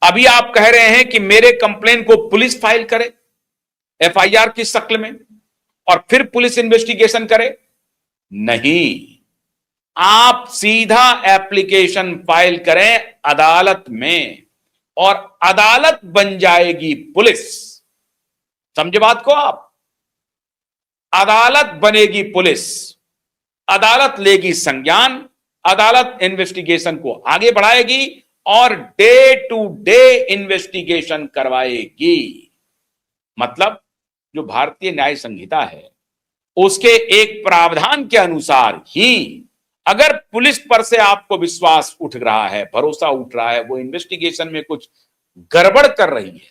अभी आप कह रहे हैं कि मेरे कंप्लेन को पुलिस फाइल करे एफआईआर की शक्ल में और फिर पुलिस इन्वेस्टिगेशन करे। नहीं, आप सीधा एप्लीकेशन फाइल करें अदालत में और अदालत बन जाएगी पुलिस। समझे बात को आप? अदालत बनेगी पुलिस, अदालत लेगी संज्ञान, अदालत इन्वेस्टिगेशन को आगे बढ़ाएगी और डे टू डे इन्वेस्टिगेशन करवाएगी। मतलब जो भारतीय न्याय संहिता है उसके एक प्रावधान के अनुसार ही अगर पुलिस पर से आपको विश्वास उठ रहा है, भरोसा उठ रहा है, वो इन्वेस्टिगेशन में कुछ गड़बड़ कर रही है,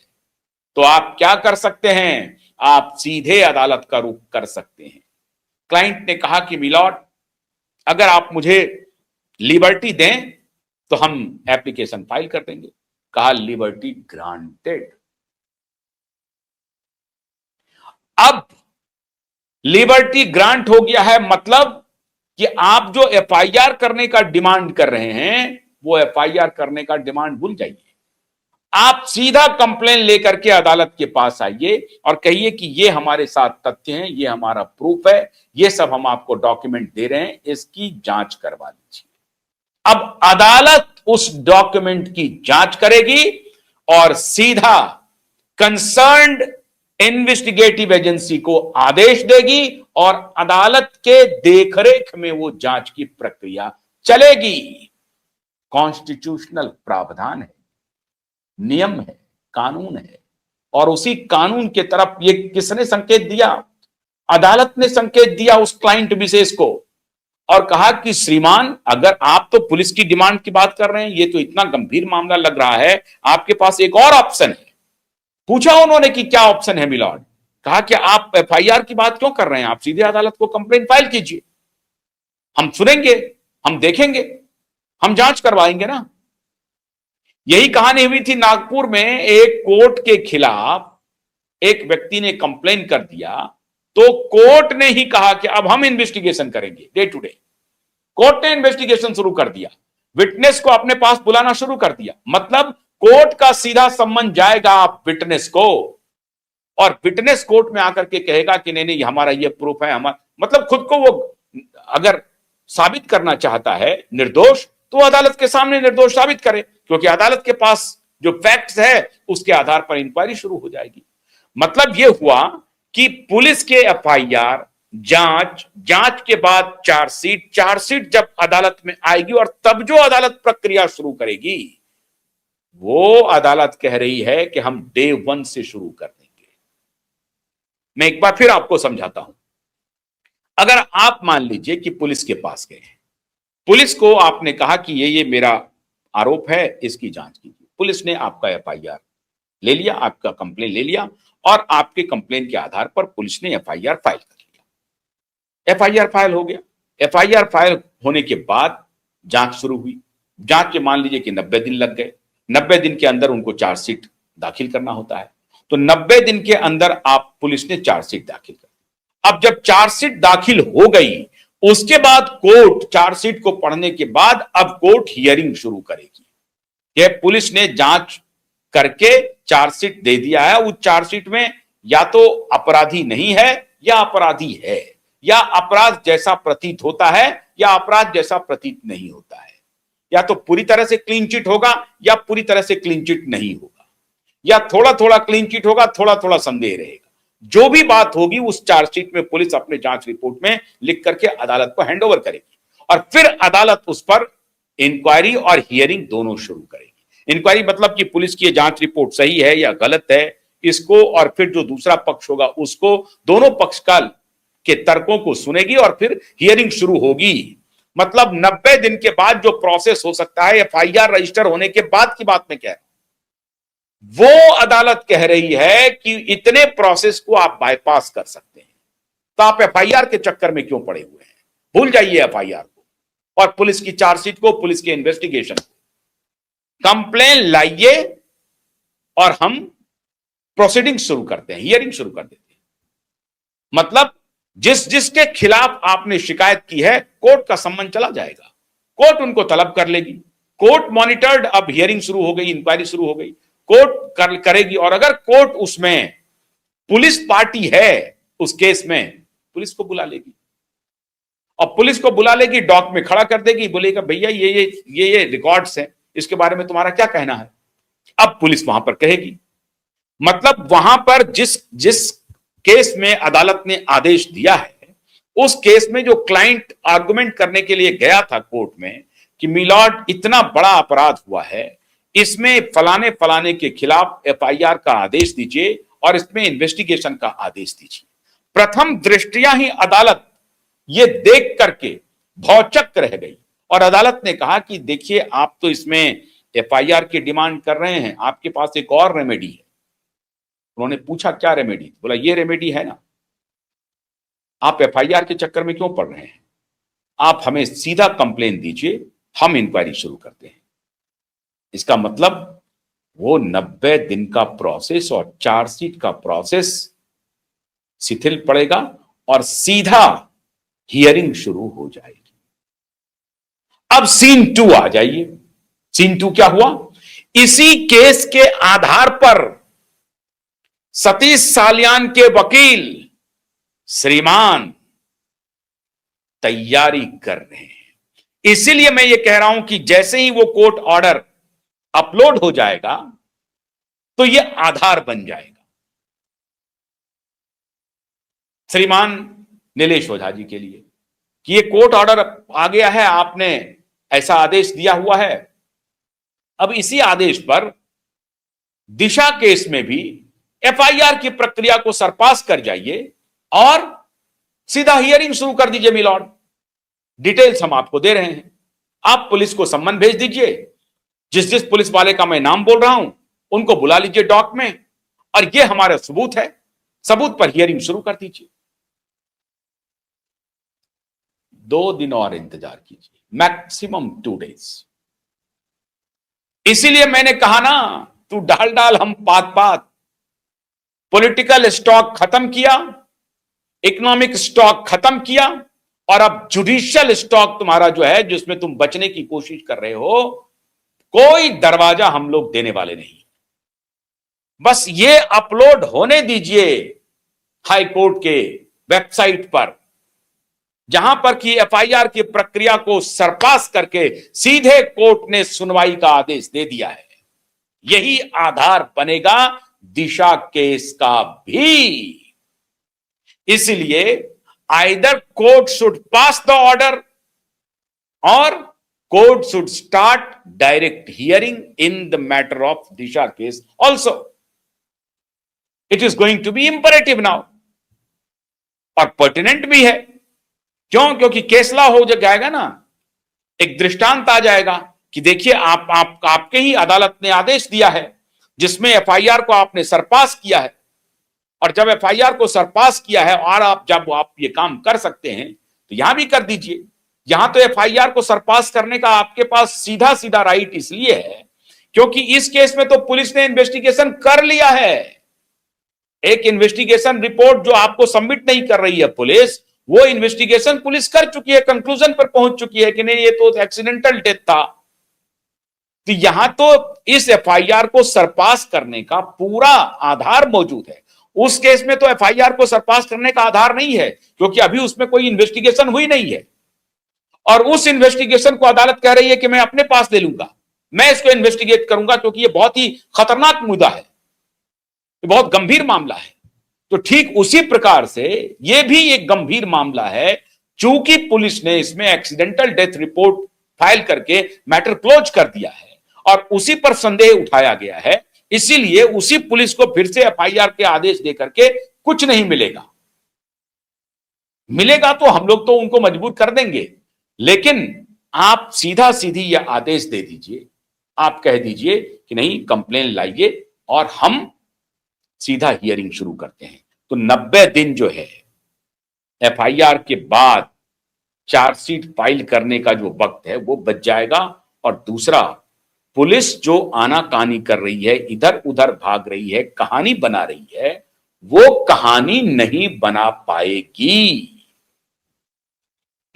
तो आप क्या कर सकते हैं? आप सीधे अदालत का रुख कर सकते हैं। क्लाइंट ने कहा कि मिलॉर्ड, अगर आप मुझे लिबर्टी दें तो हम एप्लीकेशन फाइल कर देंगे। कहा लिबर्टी ग्रांटेड। अब लिबर्टी ग्रांट हो गया है, मतलब कि आप जो एफआईआर करने का डिमांड कर रहे हैं वो एफआईआर करने का डिमांड भूल जाइए। आप सीधा कंप्लेन लेकर के अदालत के पास आइए और कहिए कि ये हमारे साथ तथ्य हैं, ये हमारा प्रूफ है, ये सब हम आपको डॉक्यूमेंट दे रहे हैं, इसकी जांच करवा लीजिए। अब अदालत उस डॉक्यूमेंट की जांच करेगी और सीधा कंसर्न्ड इन्वेस्टिगेटिव एजेंसी को आदेश देगी और अदालत के देखरेख में वो जांच की प्रक्रिया चलेगी। कॉन्स्टिट्यूशनल प्रावधान है, नियम है, कानून है, और उसी कानून के तरफ ये किसने संकेत दिया? अदालत ने संकेत दिया उस क्लाइंट विशेष को और कहा कि श्रीमान, अगर आप तो पुलिस की डिमांड की बात कर रहे हैं, ये तो इतना गंभीर मामला लग रहा है, आपके पास एक और ऑप्शन है। पूछा उन्होंने कि क्या ऑप्शन है मिलॉर्ड? कहा कि आप एफआईआर की बात क्यों कर रहे हैं, आप सीधे अदालत को कंप्लेंट फाइल कीजिए, हम सुनेंगे, हम देखेंगे, हम जांच करवाएंगे ना। यही कहानी हुई थी नागपुर में। एक कोर्ट के खिलाफ एक व्यक्ति ने कंप्लेन कर दिया तो कोर्ट ने ही कहा कि अब हम इन्वेस्टिगेशन करेंगे डे टू डे। कोर्ट ने इन्वेस्टिगेशन शुरू कर दिया, विटनेस को अपने पास बुलाना शुरू कर दिया। मतलब कोर्ट का सीधा सम्मन जाएगा आप विटनेस को, और विटनेस कोर्ट में आकर के कहेगा कि नहीं नहीं हमारा ये प्रूफ है, हमारा मतलब खुद को वो अगर साबित करना चाहता है निर्दोष, तो अदालत के सामने निर्दोष साबित करे, क्योंकि अदालत के पास जो फैक्ट्स है उसके आधार पर इंक्वायरी शुरू हो जाएगी। मतलब यह हुआ कि पुलिस के एफआईआर, जांच, जांच के बाद चार्जशीट, चार्जशीट जब अदालत में आएगी और तब जो अदालत प्रक्रिया शुरू करेगी, वो अदालत कह रही है कि हम डे 1 से शुरू कर देंगे। मैं एक बार फिर आपको समझाता हूं। अगर आप मान लीजिए कि पुलिस के पास गए हैं, पुलिस को आपने कहा कि ये मेरा आरोप है, इसकी जांच कीजिए। पुलिस ने आपका एफआईआर ले लिया, आपका कंप्लेन ले लिया और आपके कंप्लेन के आधार पर पुलिस ने एफआईआर फाइल कर लिया। एफआईआर फाइल हो गया। एफआईआर फाइल होने के बाद जांच शुरू हुई। जांच के मान लीजिए कि 90 दिन लग गए। 90 दिन के अंदर उनको चार्जशीट दाखिल करना होता है, तो 90 दिन के अंदर आप पुलिस ने चार्जशीट दाखिल कर दी। अब जब चार्जशीट दाखिल हो गई, उसके बाद कोर्ट चार्जशीट को पढ़ने के बाद अब कोर्ट हियरिंग शुरू करेगी कि पुलिस ने जांच करके चार्जशीट दे दिया है, उस चार्जशीट में या तो अपराधी नहीं है या अपराधी है, या अपराध जैसा प्रतीत होता है या अपराध जैसा प्रतीत नहीं होता है, या तो पूरी तरह से क्लीन चिट होगा या पूरी तरह से क्लीन चिट नहीं होगा, या थोड़ा थोड़ा क्लीन चिट होगा, थोड़ा थोड़ा संदेह रहेगा। जो भी बात होगी उस चार्जशीट में पुलिस अपने जांच रिपोर्ट में लिख करके अदालत को हैंडओवर करेगी और फिर अदालत उस पर इंक्वायरी और हियरिंग दोनों शुरू करेगी। इंक्वायरी मतलब कि पुलिस की जांच रिपोर्ट सही है या गलत है, इसको, और फिर जो दूसरा पक्ष होगा उसको, दोनों पक्ष के तर्कों को सुनेगी और फिर हियरिंग शुरू होगी। मतलब 90 दिन के बाद जो प्रोसेस हो सकता है एफआईआर रजिस्टर होने के बाद की बात में कह रहा हूं, वो अदालत कह रही है कि इतने प्रोसेस को आप बाईपास कर सकते हैं, तो आप एफआईआर के चक्कर में क्यों पड़े हुए हैं? भूल जाइए एफआईआर को और पुलिस की चार्जशीट को, पुलिस के इन्वेस्टिगेशन को। कंप्लेन लाइए और हम प्रोसीडिंग शुरू करते हैं, हियरिंग शुरू कर देते हैं। मतलब जिसके खिलाफ आपने शिकायत की है, कोर्ट का सम्मन चला जाएगा, कोर्ट उनको तलब कर लेगी, कोर्ट मॉनिटर्ड, अब हियरिंग शुरू हो गई, इंक्वायरी शुरू हो गई, कोर्ट करेगी। और अगर कोर्ट उसमें पुलिस पार्टी है उस केस में, पुलिस को बुला लेगी, और पुलिस को बुला लेगी, डॉक में खड़ा कर देगी, बोलेगा भैया ये रिकॉर्ड्स हैं, इसके बारे में तुम्हारा क्या कहना है। अब पुलिस वहां पर कहेगी, मतलब वहां पर जिस जिस केस में अदालत ने आदेश दिया है, उस केस में जो क्लाइंट आर्गुमेंट करने के लिए गया था कोर्ट में कि मिलॉर्ड इतना बड़ा अपराध हुआ है, इसमें फलाने फलाने के खिलाफ एफआईआर का आदेश दीजिए और इसमें इन्वेस्टिगेशन का आदेश दीजिए। प्रथम दृष्टया ही अदालत ये देख करके भौचक्क रह गई और अदालत ने कहा कि देखिए, आप तो इसमें एफआईआर की डिमांड कर रहे हैं, आपके पास एक और रेमेडी है। उन्होंने पूछा क्या रेमेडी? बोला ये रेमेडी है ना, आप एफआईआर के चक्कर में क्यों पड़ रहे हैं, आप हमें सीधा कंप्लेन दीजिए, हम इंक्वायरी शुरू करते हैं। इसका मतलब वो 90 दिन का प्रोसेस और चार्जशीट का प्रोसेस शिथिल पड़ेगा और सीधा हियरिंग शुरू हो जाएगी। अब सीन 2 आ जाइए। सीन 2 क्या हुआ? इसी केस के आधार पर सतीश सालियान के वकील श्रीमान तैयारी कर रहे हैं। इसीलिए मैं ये कह रहा हूं कि जैसे ही वो कोर्ट ऑर्डर अपलोड हो जाएगा तो ये आधार बन जाएगा श्रीमान नीलेश ओझा जी के लिए कि ये कोर्ट ऑर्डर आ गया है, आपने ऐसा आदेश दिया हुआ है। अब इसी आदेश पर दिशा केस में भी एफआईआर की प्रक्रिया को सरपास कर जाइए और सीधा हियरिंग शुरू कर दीजिए। मिलॉर्ड, डिटेल्स हम आपको दे रहे हैं, आप पुलिस को सम्मन भेज दीजिए, जिस जिस पुलिस वाले का मैं नाम बोल रहा हूं उनको बुला लीजिए डॉक में, और ये हमारा सबूत है, सबूत पर हियरिंग शुरू कर दीजिए। 2 दिन और इंतजार कीजिए, मैक्सिमम 2 डेज। इसीलिए मैंने कहा ना, तू डाल डाल हम पात पात। पॉलिटिकल स्टॉक खत्म किया, इकोनॉमिक स्टॉक खत्म किया, और अब जुडिशियल स्टॉक तुम्हारा जो है, जिसमें तुम बचने की कोशिश कर रहे हो, कोई दरवाजा हम लोग देने वाले नहीं। बस ये अपलोड होने दीजिए हाई कोर्ट के वेबसाइट पर, जहां पर कि एफआईआर की प्रक्रिया को सरपास करके सीधे कोर्ट ने सुनवाई का आदेश दे दिया है। यही आधार बनेगा दिशा केस का भी। इसलिए either court should pass the order और court should start direct hearing in the matter of Disha case also. It is going to be imperative now, और पर्टिनेंट भी है। क्यों? क्योंकि केस लॉ हो जाएगा ना, एक दृष्टांत आ जाएगा कि देखिए, आपके ही अदालत ने आदेश दिया है जिसमें एफआईआर को आपने सरपास किया है, और जब एफआईआर को सरपास किया है और जब आप ये काम कर सकते हैं तो यहां भी कर दीजिए। यहां तो एफआईआर को सरपास करने का आपके पास सीधा सीधा राइट इसलिए है क्योंकि इस केस में तो पुलिस ने इन्वेस्टिगेशन कर लिया है। एक इन्वेस्टिगेशन रिपोर्ट जो आपको सबमिट नहीं कर रही है पुलिस, वो इन्वेस्टिगेशन पुलिस कर चुकी है, कंक्लूजन पर पहुंच चुकी है कि नहीं, ये तो एक्सीडेंटल डेथ था। तो यहां तो इस एफआईआर को सरपास करने का पूरा आधार मौजूद है। उस केस में तो एफआईआर को सरपास करने का आधार नहीं है, क्योंकि अभी उसमें कोई इन्वेस्टिगेशन हुई नहीं है, और उस इन्वेस्टिगेशन को अदालत कह रही है कि मैं अपने पास ले लूंगा, मैं इसको इन्वेस्टिगेट करूंगा, क्योंकि ये बहुत ही खतरनाक मुद्दा है, ये बहुत गंभीर मामला है। तो ठीक उसी प्रकार से यह भी एक गंभीर मामला है, चूंकि पुलिस ने इसमें एक्सीडेंटल डेथ रिपोर्ट फाइल करके मैटर क्लोज कर दिया है और उसी पर संदेह उठाया गया है, इसीलिए उसी पुलिस को फिर से एफआईआर के आदेश देकर के कुछ नहीं मिलेगा। मिलेगा तो हम लोग तो उनको मजबूर कर देंगे, लेकिन आप सीधा सीधी यह आदेश दे दीजिए, आप कह दीजिए कि नहीं, कंप्लेन लाइए और हम सीधा हियरिंग शुरू करते हैं। तो 90 दिन जो है एफआईआर के बाद चार्जशीट फाइल करने का जो वक्त है वो बच जाएगा, और दूसरा, पुलिस जो आनाकानी कर रही है, इधर उधर भाग रही है, कहानी बना रही है, वो कहानी नहीं बना पाएगी।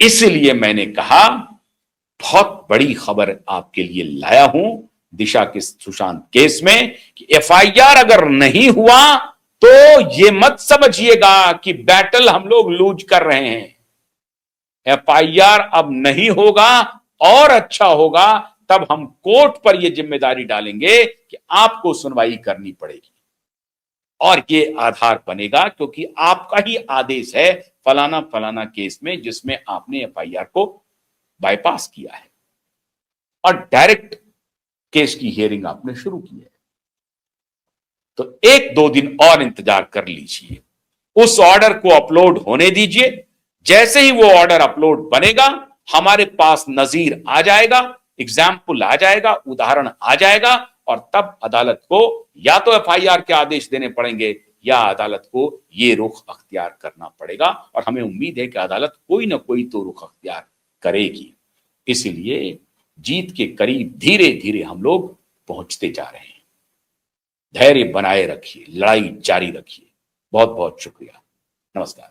इसलिए मैंने कहा बहुत बड़ी खबर आपके लिए लाया हूं दिशा के सुशांत केस में कि एफआईआर अगर नहीं हुआ तो ये मत समझिएगा कि बैटल हम लोग लूज कर रहे हैं। एफआईआर अब नहीं होगा और अच्छा होगा, तब हम कोर्ट पर यह जिम्मेदारी डालेंगे कि आपको सुनवाई करनी पड़ेगी और ये आधार बनेगा क्योंकि आपका ही आदेश है फलाना फलाना केस में जिसमें आपने एफआईआर को बाईपास किया है और डायरेक्ट केस की हियरिंग आपने शुरू की है। तो 1-2 दिन और इंतजार कर लीजिए, उस ऑर्डर को अपलोड होने दीजिए। जैसे ही वो ऑर्डर अपलोड बनेगा हमारे पास नजीर आ जाएगा, एग्जाम्पल आ जाएगा, उदाहरण आ जाएगा और तब अदालत को या तो एफआईआर के आदेश देने पड़ेंगे या अदालत को ये रुख अख्तियार करना पड़ेगा और हमें उम्मीद है कि अदालत कोई ना कोई तो रुख अख्तियार करेगी। इसीलिए जीत के करीब धीरे धीरे हम लोग पहुंचते जा रहे हैं। धैर्य बनाए रखिए, लड़ाई जारी रखिए। बहुत बहुत शुक्रिया। नमस्कार।